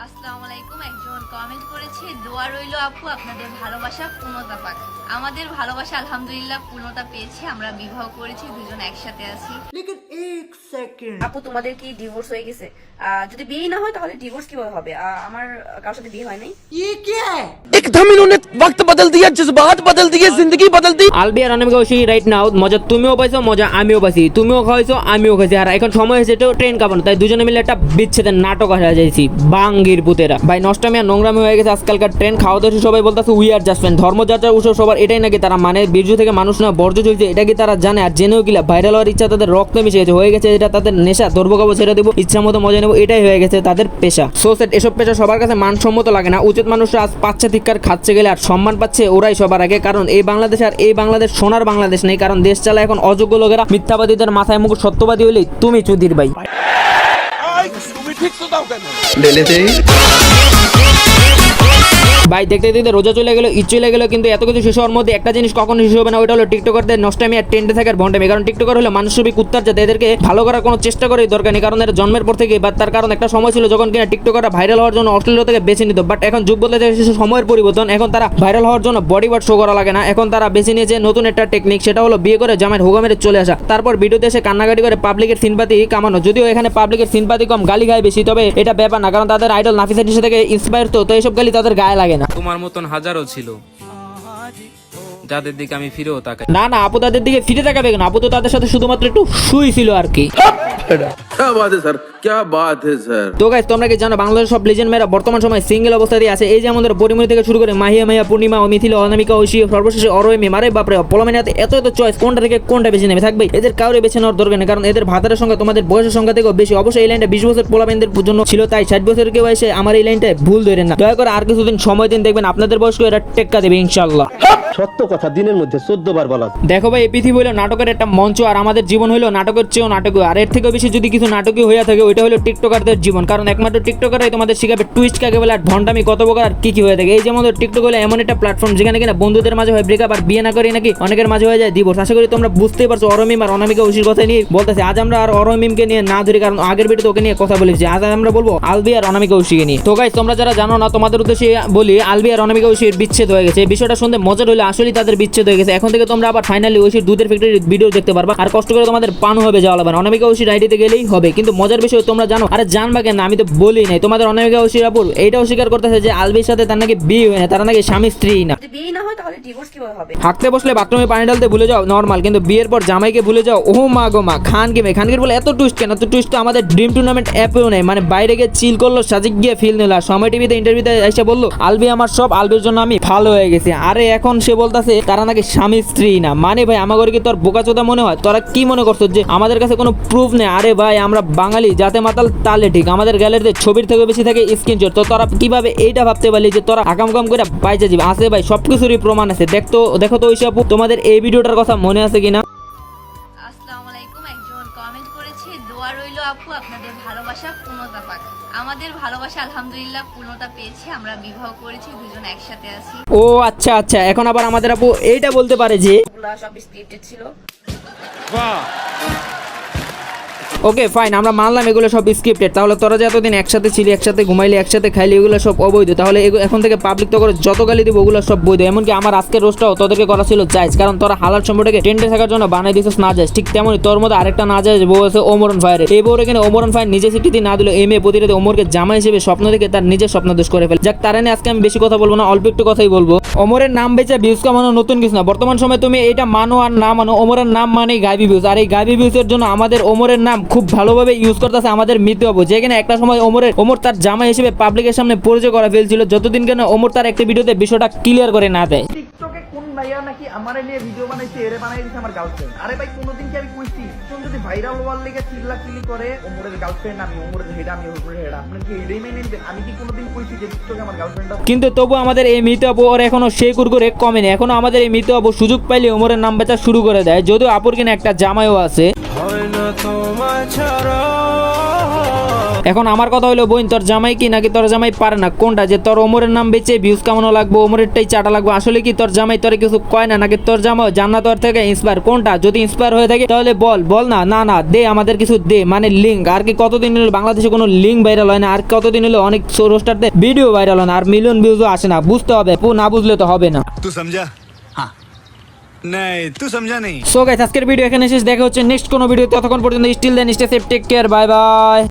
আসসালামু আলাইকুম। একজন কমেন্ট করেছে, দোয়া রইল আপু আপনাদের ভালোবাসা পূর্ণতা পাক। আমাদের ভালোবাসা আলহামদুলিল্লাহ পূর্ণতা পেয়েছে, আমরা বিবাহ করেছি, দুজন একসাথে আছি। लेकिन एक सेकंड আপু তোমাদের কি ডিভোর্স হয়ে গেছে? যদি বিয়ে না হয় তাহলে ডিভোর্স কিভাবে হবে? আমার কারোর সাথে বিয়ে হয় নাই। ये क्या है? एकदम इन्होंने वक्त बदल दिया, जज्बात बदल दिए, जिंदगी बदल दी। আলবি আর অনামিকা ঐশী রাইট নাও মজা তুমিও পাইছো, মজা আমিও পাইছি, তুমিও খাইছো আমিও খাইছি। আর এখন সময় হয়েছে তো ট্রেন কাঁপানো, তাই দুজনে মিলে একটা বিচ্ছেদের নাটক আসা যাইছি বাঙ্গির পুতেরা। ভাই নষ্টমী আর নোংরামি হয়ে গেছে আজকালকার ট্রেন। খাওয়া দাওয়া সবাই বলতেছে উই আর জাস্ট ফ্রেন্ড। ধর্মযাত্রার উৎসব সবার এটাই নাকি তারা মানে বীর্য থেকে মানুষ না বর্জ্য হয়েছে, এটা কি তারা জানে? আর জেনেও কিলা ভাইরাল হওয়ার ইচ্ছা তাদের রক্তে মিশে গেছে, হয়ে গেছে এটা তাদের নেশা। ধরবো খাবো ছেড়ে দেবো, ইচ্ছা মতো মজা নেবো, এটাই হয়ে গেছে তাদের পেশা। সো সেট এসব পেশা সবার কাছে মানসম্মত লাগে না। উচিত মানুষরা আজ পাচ্ছে ধিক্কার খাচ্ছে গেলে আর সম্মান পাচ্ছে ওরাই সবার আগে। কারণ এই বাংলাদেশ আর এই বাংলাদেশ সোনার বাংলাদেশ নেই, কারণ দেশ চালায় এখন অযোগ্য লোকেরা। মিথ্যাবাদীদের মাথায় মুকুট, সত্যবাদী হলেই তুমি চুদির ভাই। ভাই দেখতে দেখতে রোজা চলে গেল, ঈদ চলে গেল, কিন্তু এত কিছু শেষ হওয়ার মধ্যে একটা জিনিস কখনো শেষ হবে না, ওইটা হলো টিকটকারদের নষ্টামি আর ট্রেন্ডে থাকার ভণ্ডামি। কারণ টিকটকার হলো মানুষরূপী কুত্তার জাত, এদেরকে ভালো করার কোনো চেষ্টা করার দরকার নেই, কারণ এরা জন্মের পর থেকে। বা তার কারণ একটা সময় ছিল যখন কিনা টিকটকাররা ভাইরাল হওয়ার জন্য অশ্লীলতা থেকে বেছে নিত, বাট এখন যুগ বদলে যাচ্ছে, সময়ের পরিবর্তন। এখন তারা ভাইরাল হওয়ার জন্য বডি পার্ট শো করা লাগে না, এখন তারা বেছে নিয়েছে নতুন একটা টেকনিক, সেটা হলো বিয়ে করে জামাইয়ের হোগা মেরে চলে আসা, তারপর ভিডিওতে এসে কান্নাকাটি করে পাবলিকের সিম্পাতি কামানো। যদিও এখানে পাবলিকের সিম্পাতি কম, গালি গায়ে বেশি, তবে এটা ব্যাপার না, কারণ তাদের আইডল নাফিসা নিশা থেকে ইন্সপায়ার, তো এইসব গালি তাদের গায়ে লাগে না। তোমার মতন হাজারও ছিল যাদের দিকে আমি ফিরেও তাকাই না না, আপু তাদের দিকে ফিরে তাকাবে কেন? আপু তো তাদের সাথে শুধুমাত্র একটু শুয়েছিল আর কি। क्या बात है सर, क्या बात है सर। তো গাইস তোমরা কি জানো বাংলাদেশের সব লেজেন্ড মেয়েরা বর্তমান সময় সিঙ্গেল অবস্থাতেই আছে? এই যে আমাদের পরিমণি থেকে শুরু করে মাহিয়া মাহিয়া, পূর্ণিমা, মিথিলা, অনামিকা, ঐশী, সর্বশেষে অরোহিমী। মারে বাপরে, পলমেনাতে এত এত চয়েস, কোনটা থেকে কোনটা বেছে নেবে? থাকবে এদের কাউরে বেছে নেওয়ার দরকার নেই, কারণ এদের ভাতারের সংখ্যা তোমাদের বয়সের সংখ্যা থেকেও বেশি। অবশ্যই এই লাইনটা 20 বছর পোলামেনদের জন্য ছিল, তাই 60 বছরের কেউ এসে আমার এই লাইনটায় ভুল ধরেন না। দয়া করে আর কিছুদিন সময় দিন, দেখবেন আপনাদের বয়স্ক এরা টেক্কা দেবে ইনশাআল্লাহ। সত্য কথা দিনের মধ্যে 14 বার বলা। দেখো ভাই, এই পৃথিবী হলো নাটকের একটা মঞ্চ, আর আমাদের জীবন হলো নাটকের চেয়েও নাটকীয়। আর এর থেকেও বেশি যদি কিছু নাটকীয় হয়ে থাকে, ওইটা হলো টিকটকারদের জীবন, কারণ একমাত্র টিকটকারই তোমাদের শিখাবে টুইস্ট কাকে বলে আর ভণ্ডামি কত প্রকার আর কি কি হয়ে থাকে। এই যে আমাদের টিকটক হলো এমন একটা প্ল্যাটফর্ম যেখানে কিনা বন্ধুদের মাঝে হয় ব্রেকআপ, আর বিয়ে না করে নাকি অনেকের মাঝে হয়ে যায় ডিভোর্স। আশা করি তোমরা বুঝতেই পারছো অরমিম আর অনামিকা ঐশীর কথা নিয়ে বলতেছি। আজ আমরা আর অরমিমকে নিয়ে না ধরি, কারণ আগের ভিডিওতে ওকে নিয়ে কথা বলেছি। আজ আমরা বলবো আলবি আর অনামিকা ঐশীকে নিয়ে। তো গাইস তোমরা যারা জানো না, তোমাদের উদ্দেশ্যে বলি, আলবি আর অনামিকা ঐশীর বিচ্ছেদ হয়ে গেছে। এই বিষয়টা শুনতে মজার হলে আসলে তাদের বিচ্ছেদ হয়ে গেছে। এখন থেকে তোমরা আবার ফাইনালি ঐশীর দুধের ফ্যাক্টরির ভিডিও দেখতে পারবা, আর কষ্ট করে তোমাদের পানও হবে যাওয়া লাগবে না। অনামিকা ঐশীর আইডিতে গেলেই হবে। কিন্তু মজার বিষয় তোমরা জানো, আরে জানবা কেন, আমি তো বলি নাই। তোমাদের অনামিকা ঐশীর আপুর এইটাও স্বীকার করতেছে যে আলবির সাথে তার নাকি বিয়ে হয় না, তারা নাকি স্বামী স্ত্রী না। যদি বিয়ে না হয় তাহলে ডিভোর্স কিভাবে হবে? হাঁকতে বসলে বাথরুমে পানি ঢালতে ভুলে যাও, নর্মাল, কিন্তু বিয়ের পর জামাইকে ভুলে যাও, ও মা গো মা। খানকে বলে এত টুইস্ট কেন? তো টুইস্ট তো আমাদের ড্রিম টুর্নামেন্ট অ্যাপেও নেই, মানে বাইরে গিয়ে চিল করলো, সাজিক গিয়ে ফিল নিল, আর সময় টিভিতে ইন্টারভিউতে এসে বললো আলবি আমার সব, আলবির জন্য আমি ভালো হয়ে গেছি। আরে এখন সে বলতেছে তারা নাকি স্বামী স্ত্রী না। মানে ভাই আমাদের কি তোর বোকাচোদা মনে হয়? তোরা কি মনে করছো যে আমাদের কাছে কোনো প্রুফ নেই? আরে ভাই আমরা বাঙালি, যাতে মাতাল তালে ঠিক। আমাদের গ্যালারিতে ছবির থেকে বেশি থাকে স্ক্রিনশট। তো তোরা কিভাবে এইটা ভাবতে পারলি যে তোরা আকাম কাম করে বাইচা যাবে? আছে ভাই, সবকিছুরই প্রমাণ আছে। দেখো তো ঐশী আপু, তোমাদের এই ভিডিওটার কথা মনে আছে কিনা? আসসালামু আলাইকুম। একজন কমেন্ট করেছে, দোয়া রইল আপু আপনাদের ভালোবাসা পূর্ণতা পাক। আমাদের ভালোবাসা আলহামদুলিল্লাহ পূর্ণতা পেয়েছে, আমরা বিবাহ করেছি, দুজন একসাথে আছি। ও আচ্ছা আচ্ছা, এখন আবার আমাদের আপু এইটা বলতে পারে যে ওগুলা সব স্ক্রিপ্টেড ছিল। ওকে ফাইন, আমরা মানলাম এগুলো সব স্ক্রিপ্টেড। তাহলে তোরা যে এতদিন একসাথে ছিলি, একসাথে ঘুমাইলি, একসাথে খাইলি, এগুলো সব অবৈধ। তাহলে এখন থেকে পাবলিক তো করে যত গালি দিব ওগুলো সব বৈধ। এমনকি আমার আজকের রোজটাও তোদেরকে করা ছিল জায়েজ, কারণ তোরা হালাল সম্পর্কে ট্রেন্ডে থাকার জন্য বানাই দিছিস না জায়েজ। ঠিক তেমনই তোর মধ্যে আরেকটা না জায়েজ বউ আছে ওমরন ফায়ারের। এই বউর এখানে ওমরন ফায়ার নিজে স্বীকৃতি না দিল, এই মেয়ে প্রতিরাতে ওমরকে জামাই হিসেবে স্বপ্ন দেখে তার নিজের স্বপ্ন দোষ করে ফেলে। যাক, তারা নিয়ে আজকে আমি বেশি কথা বলবো না, অল্প একটু কথাই বলবো। ওমরের নাম বেচে ভিউজ কামানো নতুন কিছু না। বর্তমান সময় তুমি এটা মানো আর না মানো, ওমরের নাম মানেই গাইবি ভিউজ। আর এই গাইবি ভিউজের জন্য আমাদের ওমরের নাম খুব ভালোভাবে ইউজ করতেছে আমাদের মৃত্যু হবো। যেখানে একটা সময় ওমর তার জামাই হিসেবে পাবলিকের সামনে পরিচয় করা ফেলছিল, যতদিন কেন ওমর তার একটা ভিডিওতে বিষয়টা ক্লিয়ার করে না দেয়। টিকটকে কোন ভাইয়া নাকি আমারে নিয়ে ভিডিও বানাইছে, এরে বানাই দিছে আমার গার্লফ্রেন্ড। আরে ভাই কোনোদিন কি আমি কইছি কোন যদি ভাইরাল হওয়ার লেগে চিল্লা করে ওমরের গার্লফ্রেন্ড আমি, ওমরের হেডা আমি, ওমরের হেডা? আপনি কি এটাই মেনে নেবেন? আমি কি কোনোদিন কইছি যে টিকটকে আমার গার্লফ্রেন্ড? কিন্তু তবু আমাদের এই মৃত্যু আপু ওর এখনো সেই কুরকুরে কমেনি। এখনো আমাদের এই মৃত্যু আপু সুযোগ পাইলে ওমরের নাম বেচা শুরু করে দেয়, যদিও আপুর কিনা একটা জামাইও আছে। এখন আমার কথা হলো বোন, তোর জামাই কি নাকি তোর জামাই পারে না, কোনটা? যে তোর ওমরের নাম বেচে ভিউজ কামানো লাগবে, ওমরেরটাই চাটা লাগবে, আসলে কি তোর জামাই তোরে কিছু কয় না, নাকি তোর জামাই জান্নাতর থেকে ইন্সপায়ার, কোনটা? যদি ইন্সপায়ার হয়ে থাকে তাহলে বল না, না দে, আমাদের কিছু দে, মানে লিঙ্ক। আর কি কতদিন হলো বাংলাদেশে কোনো লিঙ্ক ভাইরাল হয় না, আর কতদিন হলো অনেক রোস্টারদের ভিডিও ভাইরাল হয় না, আর মিলিয়ন ভিউজও আসে না। বুঝতে হবে, না বুঝলে তো হবে না। तू समझा? हाँ नहीं तू समझा नहीं। সো গাইস, আজকের ভিডিও এখানে শেষ, দেখা হচ্ছে নেক্সট কোনো ভিডিও। ততক্ষণ পর্যন্ত still then, stay safe, take care, bye by.